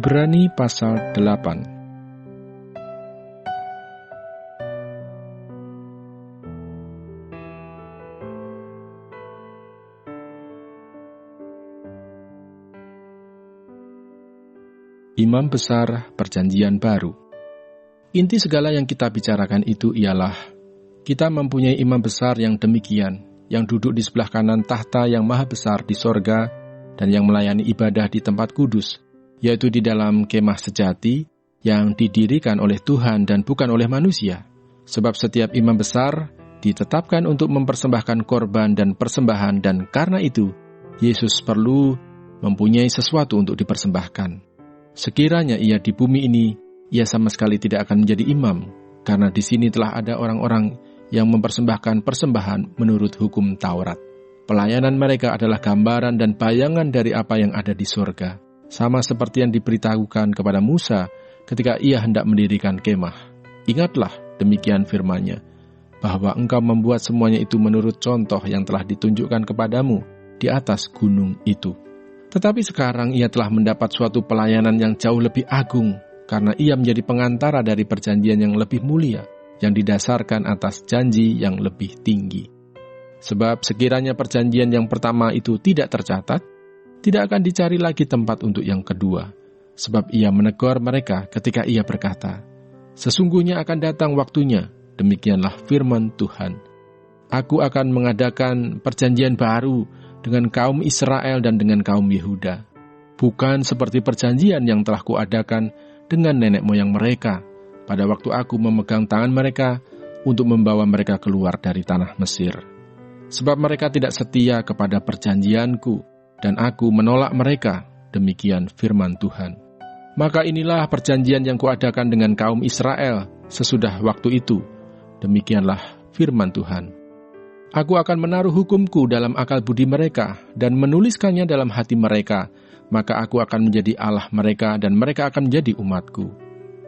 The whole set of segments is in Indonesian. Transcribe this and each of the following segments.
Ibrani pasal 8. Imam besar perjanjian baru. Inti segala yang kita bicarakan itu ialah kita mempunyai imam besar yang demikian, yang duduk di sebelah kanan tahta yang maha besar di sorga dan yang melayani ibadah di tempat kudus, yaitu di dalam kemah sejati yang didirikan oleh Tuhan dan bukan oleh manusia. Sebab setiap imam besar ditetapkan untuk mempersembahkan korban dan persembahan, dan karena itu Yesus perlu mempunyai sesuatu untuk dipersembahkan. Sekiranya ia di bumi ini, ia sama sekali tidak akan menjadi imam, karena di sini telah ada orang-orang yang mempersembahkan persembahan menurut hukum Taurat. Pelayanan mereka adalah gambaran dan bayangan dari apa yang ada di surga, sama seperti yang diberitahukan kepada Musa ketika ia hendak mendirikan kemah. Ingatlah, demikian firman-Nya, bahwa engkau membuat semuanya itu menurut contoh yang telah ditunjukkan kepadamu di atas gunung itu. Tetapi sekarang ia telah mendapat suatu pelayanan yang jauh lebih agung, karena ia menjadi pengantara dari perjanjian yang lebih mulia, yang didasarkan atas janji yang lebih tinggi. Sebab sekiranya perjanjian yang pertama itu tidak tercatat, tidak akan dicari lagi tempat untuk yang kedua. Sebab ia menegur mereka ketika ia berkata, "Sesungguhnya akan datang waktunya, demikianlah firman Tuhan. Aku akan mengadakan perjanjian baru dengan kaum Israel dan dengan kaum Yehuda, bukan seperti perjanjian yang telah kuadakan dengan nenek moyang mereka pada waktu aku memegang tangan mereka untuk membawa mereka keluar dari tanah Mesir. Sebab mereka tidak setia kepada perjanjianku, dan aku menolak mereka," demikian firman Tuhan. "Maka inilah perjanjian yang kuadakan dengan kaum Israel sesudah waktu itu, demikianlah firman Tuhan. Aku akan menaruh hukumku dalam akal budi mereka dan menuliskannya dalam hati mereka, maka aku akan menjadi Allah mereka dan mereka akan menjadi umatku.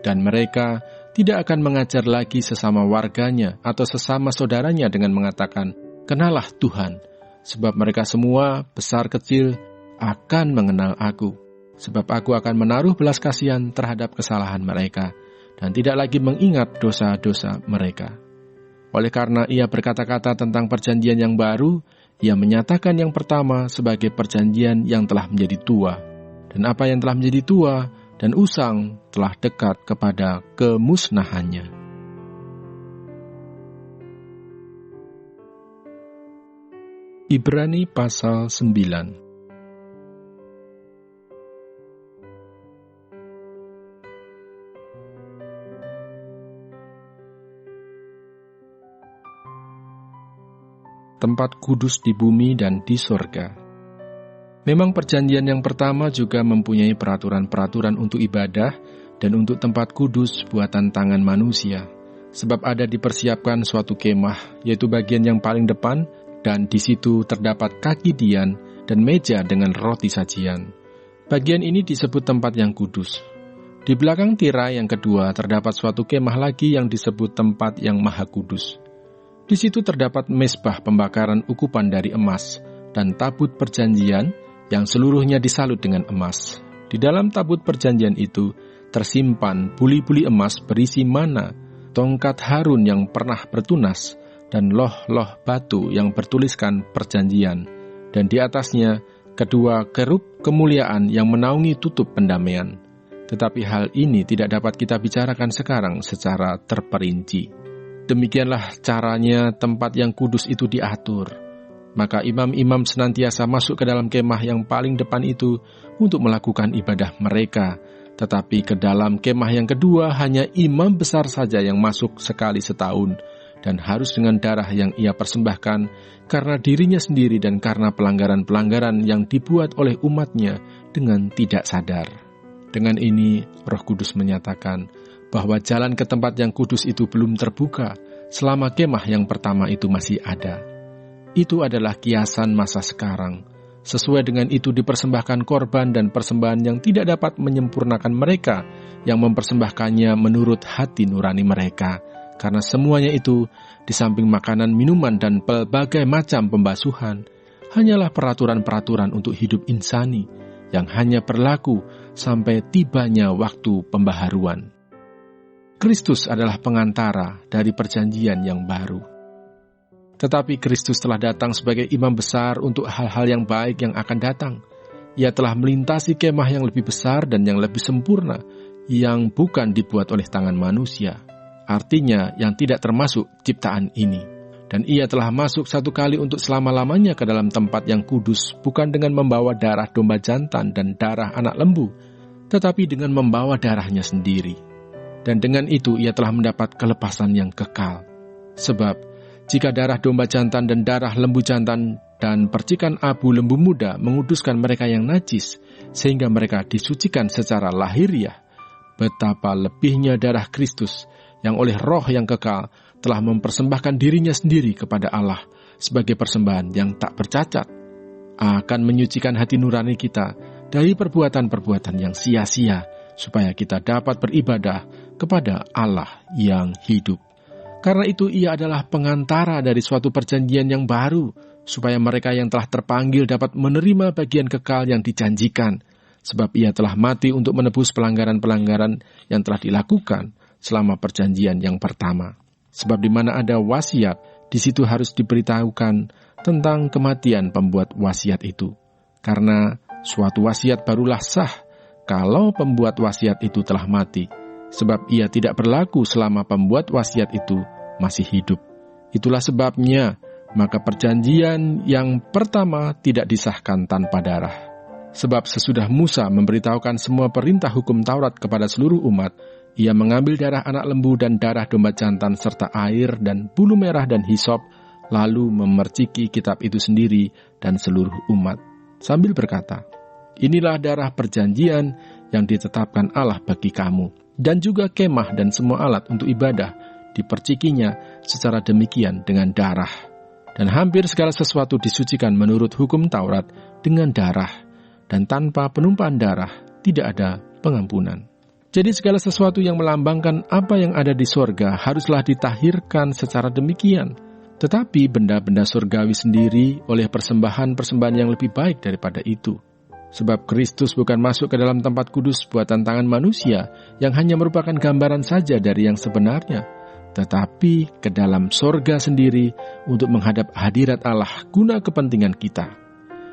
Dan mereka tidak akan mengajar lagi sesama warganya atau sesama saudaranya dengan mengatakan, 'Kenalah Tuhan,' sebab mereka semua, besar kecil, akan mengenal aku. Sebab aku akan menaruh belas kasihan terhadap kesalahan mereka dan tidak lagi mengingat dosa-dosa mereka." Oleh karena ia berkata-kata tentang perjanjian yang baru, ia menyatakan yang pertama sebagai perjanjian yang telah menjadi tua. Dan apa yang telah menjadi tua dan usang telah dekat kepada kemusnahannya. Ibrani pasal 9. Tempat kudus di bumi dan di sorga. Memang perjanjian yang pertama juga mempunyai peraturan-peraturan untuk ibadah dan untuk tempat kudus buatan tangan manusia, sebab ada dipersiapkan suatu kemah, yaitu bagian yang paling depan, dan di situ terdapat kaki dian dan meja dengan roti sajian. Bagian ini disebut tempat yang kudus. Di belakang tirai yang kedua terdapat suatu kemah lagi yang disebut tempat yang maha kudus. Di situ terdapat mezbah pembakaran ukupan dari emas dan tabut perjanjian yang seluruhnya disalut dengan emas. Di dalam tabut perjanjian itu tersimpan buli-buli emas berisi mana, tongkat Harun yang pernah bertunas, dan loh-loh batu yang bertuliskan perjanjian, dan di atasnya kedua kerub kemuliaan yang menaungi tutup pendamaian. Tetapi hal ini tidak dapat kita bicarakan sekarang secara terperinci. Demikianlah caranya tempat yang kudus itu diatur. Maka imam-imam senantiasa masuk ke dalam kemah yang paling depan itu untuk melakukan ibadah mereka. Tetapi ke dalam kemah yang kedua hanya imam besar saja yang masuk sekali setahun, dan harus dengan darah yang ia persembahkan karena dirinya sendiri dan karena pelanggaran-pelanggaran yang dibuat oleh umatnya dengan tidak sadar. Dengan ini Roh Kudus menyatakan bahwa jalan ke tempat yang kudus itu belum terbuka selama kemah yang pertama itu masih ada. Itu adalah kiasan masa sekarang. Sesuai dengan itu dipersembahkan korban dan persembahan yang tidak dapat menyempurnakan mereka yang mempersembahkannya menurut hati nurani mereka. Karena semuanya itu, di samping makanan, minuman, dan berbagai macam pembasuhan, hanyalah peraturan-peraturan untuk hidup insani, yang hanya berlaku sampai tibanya waktu pembaharuan. Kristus adalah pengantara dari perjanjian yang baru. Tetapi Kristus telah datang sebagai imam besar untuk hal-hal yang baik yang akan datang. Ia telah melintasi kemah yang lebih besar dan yang lebih sempurna, yang bukan dibuat oleh tangan manusia. Artinya yang tidak termasuk ciptaan ini. Dan ia telah masuk satu kali untuk selama-lamanya ke dalam tempat yang kudus, bukan dengan membawa darah domba jantan dan darah anak lembu, tetapi dengan membawa darahnya sendiri. Dan dengan itu ia telah mendapat kelepasan yang kekal. Sebab jika darah domba jantan dan darah lembu jantan dan percikan abu lembu muda menguduskan mereka yang najis, sehingga mereka disucikan secara lahiriah, betapa lebihnya darah Kristus yang oleh roh yang kekal telah mempersembahkan dirinya sendiri kepada Allah sebagai persembahan yang tak bercacat, akan menyucikan hati nurani kita dari perbuatan-perbuatan yang sia-sia, supaya kita dapat beribadah kepada Allah yang hidup. Karena itu ia adalah pengantara dari suatu perjanjian yang baru, supaya mereka yang telah terpanggil dapat menerima bagian kekal yang dijanjikan, sebab ia telah mati untuk menebus pelanggaran-pelanggaran yang telah dilakukan selama perjanjian yang pertama. Sebab di mana ada wasiat, di situ harus diberitahukan tentang kematian pembuat wasiat itu. Karena suatu wasiat barulah sah kalau pembuat wasiat itu telah mati, sebab ia tidak berlaku selama pembuat wasiat itu masih hidup. Itulah sebabnya, maka perjanjian yang pertama tidak disahkan tanpa darah. Sebab sesudah Musa memberitahukan semua perintah hukum Taurat kepada seluruh umat, ia mengambil darah anak lembu dan darah domba jantan serta air dan bulu merah dan hisop, lalu memerciki kitab itu sendiri dan seluruh umat, sambil berkata, "Inilah darah perjanjian yang ditetapkan Allah bagi kamu." Dan juga kemah dan semua alat untuk ibadah dipercikinya secara demikian dengan darah. Dan hampir segala sesuatu disucikan menurut hukum Taurat dengan darah, dan tanpa penumpahan darah tidak ada pengampunan. Jadi segala sesuatu yang melambangkan apa yang ada di sorga haruslah ditahirkan secara demikian. Tetapi benda-benda surgawi sendiri oleh persembahan-persembahan yang lebih baik daripada itu. Sebab Kristus bukan masuk ke dalam tempat kudus buatan tangan manusia yang hanya merupakan gambaran saja dari yang sebenarnya, tetapi ke dalam sorga sendiri untuk menghadap hadirat Allah guna kepentingan kita.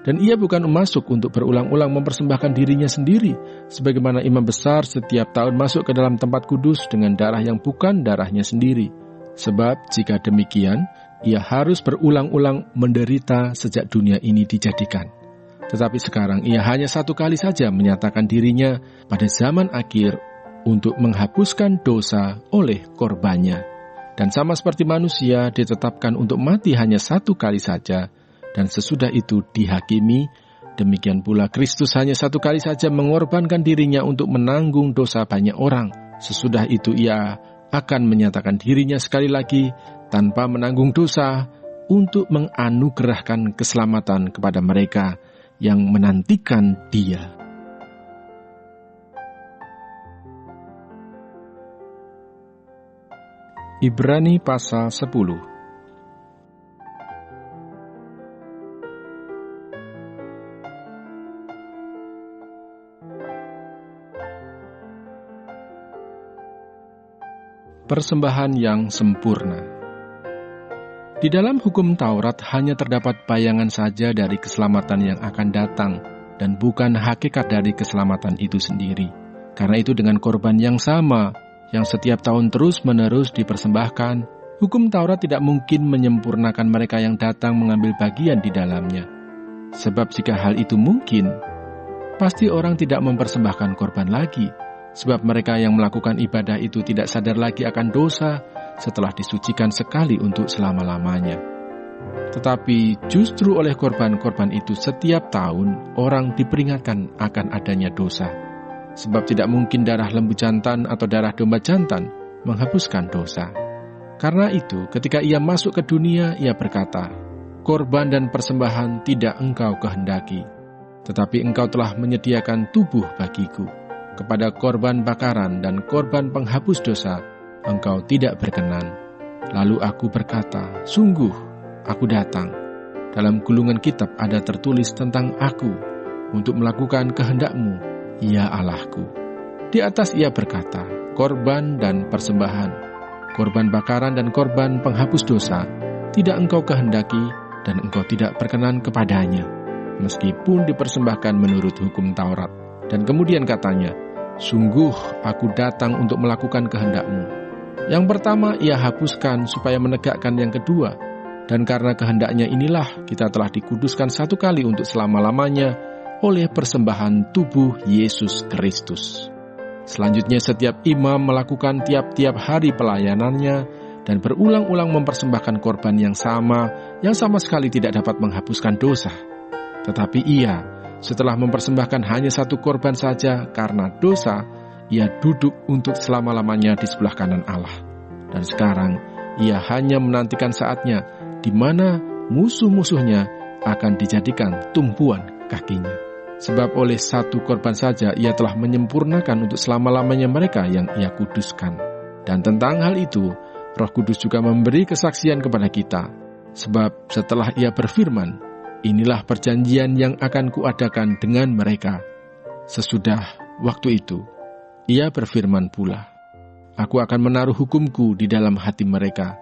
Dan ia bukan masuk untuk berulang-ulang mempersembahkan dirinya sendiri, sebagaimana imam besar setiap tahun masuk ke dalam tempat kudus dengan darah yang bukan darahnya sendiri. Sebab jika demikian, ia harus berulang-ulang menderita sejak dunia ini dijadikan. Tetapi sekarang ia hanya satu kali saja menyatakan dirinya pada zaman akhir untuk menghapuskan dosa oleh korbannya. Dan sama seperti manusia ditetapkan untuk mati hanya satu kali saja, dan sesudah itu dihakimi, demikian pula Kristus hanya satu kali saja mengorbankan dirinya untuk menanggung dosa banyak orang. Sesudah itu ia akan menyatakan dirinya sekali lagi tanpa menanggung dosa untuk menganugerahkan keselamatan kepada mereka yang menantikan Dia. Ibrani pasal 10. Persembahan yang sempurna. Di dalam hukum Taurat hanya terdapat bayangan saja dari keselamatan yang akan datang dan bukan hakikat dari keselamatan itu sendiri. Karena itu dengan korban yang sama, yang setiap tahun terus-menerus dipersembahkan, hukum Taurat tidak mungkin menyempurnakan mereka yang datang mengambil bagian di dalamnya. Sebab jika hal itu mungkin, pasti orang tidak mempersembahkan korban lagi, sebab mereka yang melakukan ibadah itu tidak sadar lagi akan dosa setelah disucikan sekali untuk selama-lamanya. Tetapi justru oleh korban-korban itu setiap tahun orang diperingatkan akan adanya dosa. Sebab tidak mungkin darah lembu jantan atau darah domba jantan menghapuskan dosa. Karena itu ketika ia masuk ke dunia, ia berkata, "Korban dan persembahan tidak engkau kehendaki, tetapi engkau telah menyediakan tubuh bagiku. Kepada korban bakaran dan korban penghapus dosa engkau tidak berkenan." Lalu aku berkata, "Sungguh, aku datang. Dalam gulungan kitab ada tertulis tentang aku, untuk melakukan kehendak-Mu, ya Allahku. Di atas ia berkata, korban dan persembahan, korban bakaran dan korban penghapus dosa, tidak Engkau kehendaki dan Engkau tidak berkenan kepadanya, meskipun dipersembahkan menurut hukum Taurat. Dan kemudian katanya, sungguh aku datang untuk melakukan kehendak-Mu. Yang pertama ia hapuskan supaya menegakkan yang kedua, dan karena kehendaknya inilah kita telah dikuduskan satu kali untuk selama-lamanya oleh persembahan tubuh Yesus Kristus. Selanjutnya setiap imam melakukan tiap-tiap hari pelayanannya dan berulang-ulang mempersembahkan korban yang sama sekali tidak dapat menghapuskan dosa. Tetapi ia, setelah mempersembahkan hanya satu korban saja karena dosa, ia duduk untuk selama-lamanya di sebelah kanan Allah. Dan sekarang ia hanya menantikan saatnya di mana musuh-musuhnya akan dijadikan tumpuan kakinya. Sebab oleh satu korban saja ia telah menyempurnakan untuk selama-lamanya mereka yang ia kuduskan. Dan tentang hal itu, Roh Kudus juga memberi kesaksian kepada kita. Sebab setelah ia berfirman, inilah perjanjian yang akan kuadakan dengan mereka. Sesudah waktu itu, ia berfirman pula, aku akan menaruh hukumku di dalam hati mereka,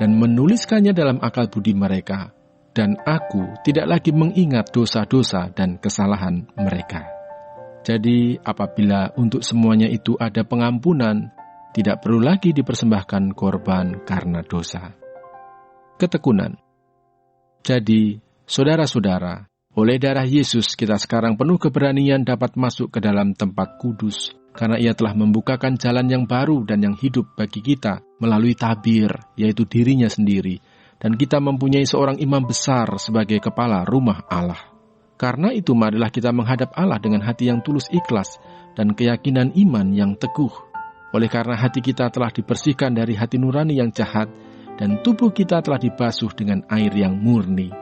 dan menuliskannya dalam akal budi mereka. Dan aku tidak lagi mengingat dosa-dosa dan kesalahan mereka. Jadi apabila untuk semuanya itu ada pengampunan, tidak perlu lagi dipersembahkan korban karena dosa. Ketekunan. Jadi, saudara-saudara, oleh darah Yesus kita sekarang penuh keberanian dapat masuk ke dalam tempat kudus, karena ia telah membukakan jalan yang baru dan yang hidup bagi kita melalui tabir, yaitu dirinya sendiri. Dan kita mempunyai seorang imam besar sebagai kepala rumah Allah. Karena itu marilah kita menghadap Allah dengan hati yang tulus ikhlas dan keyakinan iman yang teguh. Oleh karena hati kita telah dibersihkan dari hati nurani yang jahat dan tubuh kita telah dibasuh dengan air yang murni.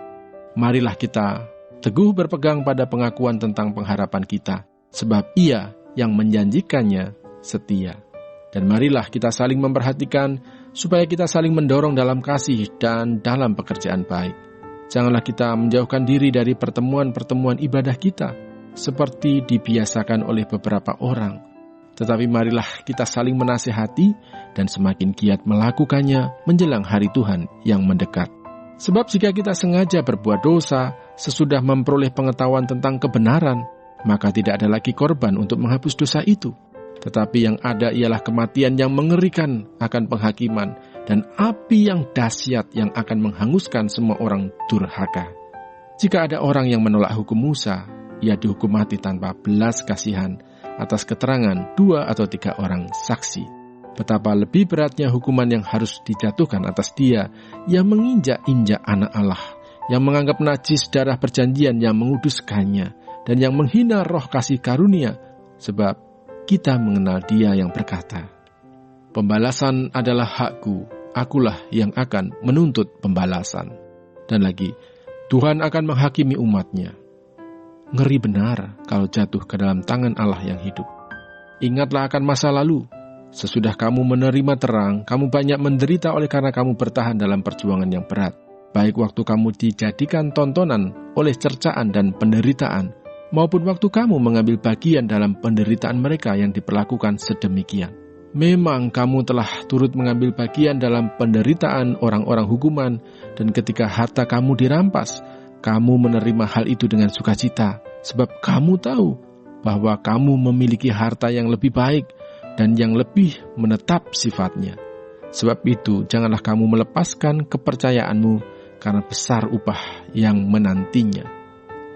Marilah kita teguh berpegang pada pengakuan tentang pengharapan kita, sebab Ia yang menjanjikannya setia. Dan marilah kita saling memperhatikan supaya kita saling mendorong dalam kasih dan dalam pekerjaan baik. Janganlah kita menjauhkan diri dari pertemuan-pertemuan ibadah kita, seperti dibiasakan oleh beberapa orang. Tetapi marilah kita saling menasihati dan semakin giat melakukannya menjelang hari Tuhan yang mendekat. Sebab jika kita sengaja berbuat dosa sesudah memperoleh pengetahuan tentang kebenaran, maka tidak ada lagi korban untuk menghapus dosa itu. Tetapi yang ada ialah kematian yang mengerikan akan penghakiman dan api yang dahsyat yang akan menghanguskan semua orang durhaka. Jika ada orang yang menolak hukum Musa, ia dihukum mati tanpa belas kasihan atas keterangan 2 atau 3 orang saksi. Betapa lebih beratnya hukuman yang harus dijatuhkan atas dia yang menginjak-injak anak Allah, yang menganggap najis darah perjanjian yang menguduskannya, dan yang menghina roh kasih karunia, sebab kita mengenal Dia yang berkata, pembalasan adalah hakku, akulah yang akan menuntut pembalasan. Dan lagi, Tuhan akan menghakimi umatnya. Ngeri benar kalau jatuh ke dalam tangan Allah yang hidup. Ingatlah akan masa lalu. Sesudah kamu menerima terang, kamu banyak menderita oleh karena kamu bertahan dalam perjuangan yang berat. Baik waktu kamu dijadikan tontonan oleh cercaan dan penderitaan, maupun waktu kamu mengambil bagian dalam penderitaan mereka yang diperlakukan sedemikian. Memang kamu telah turut mengambil bagian dalam penderitaan orang-orang hukuman, dan ketika harta kamu dirampas, kamu menerima hal itu dengan sukacita, sebab kamu tahu bahwa kamu memiliki harta yang lebih baik dan yang lebih menetap sifatnya. Sebab itu, janganlah kamu melepaskan kepercayaanmu, karena besar upah yang menantinya.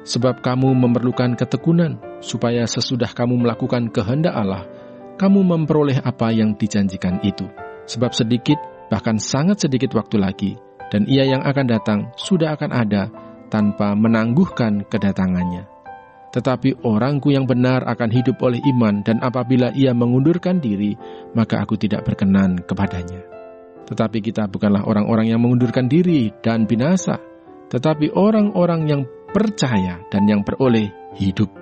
Sebab kamu memerlukan ketekunan, supaya sesudah kamu melakukan kehendak Allah, kamu memperoleh apa yang dijanjikan itu. Sebab sedikit, bahkan sangat sedikit waktu lagi, dan Ia yang akan datang sudah akan ada, tanpa menangguhkan kedatangannya. Tetapi orangku yang benar akan hidup oleh iman, dan apabila ia mengundurkan diri, maka aku tidak berkenan kepadanya. Tetapi kita bukanlah orang-orang yang mengundurkan diri dan binasa, tetapi orang-orang yang percaya dan yang beroleh hidup